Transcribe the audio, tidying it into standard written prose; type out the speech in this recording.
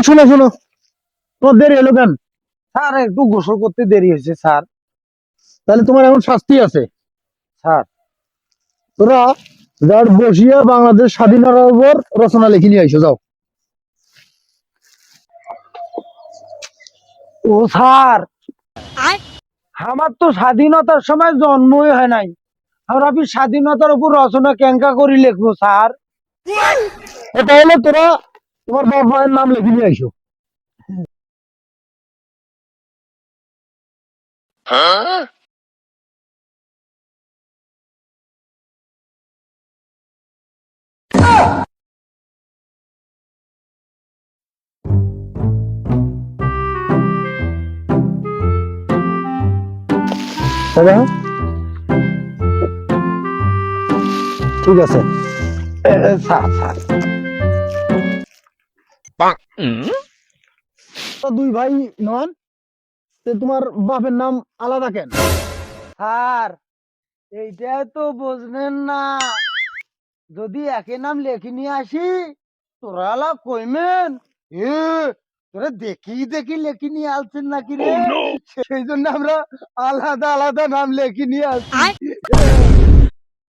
শোনো শোনো, তোমার দেরি হলো কেন? স্যার একটু গোসল করতে দেরি হয়েছে স্যার। তাহলে তোমার এখন শাস্তি আছে। স্যার তোরা যার বসিয়া বাংলাদেশ স্বাধীনতার উপর রচনা লিখে নিয়ে আইসো, যাও। ও স্যার, আমার তো স্বাধীনতার সময় জন্মই হয় নাই, আমরা আপনি স্বাধীনতার উপর রচনা কেঙ্কা করি লিখবো স্যার? তাহলে তোরা তোমার বাপ মায়ের নাম লিখে নিয়ে আইসো। দাদা, ঠিক আছে। স্যার স্যার তো দুই ভাই নন, তো তোমার বাপের নাম আলাদা কেন? স্যার এইটা তো বুঝলেন না, যদি একে নাম লেখি নিয়ে আসি তোরা আলা কইমেন এ তোরা দেখি দেখি লেখি নিয়ে আসছেন নাকি রে, সেই জন্য আমরা আলাদা আলাদা নাম লেখি নিয়ে আসছি।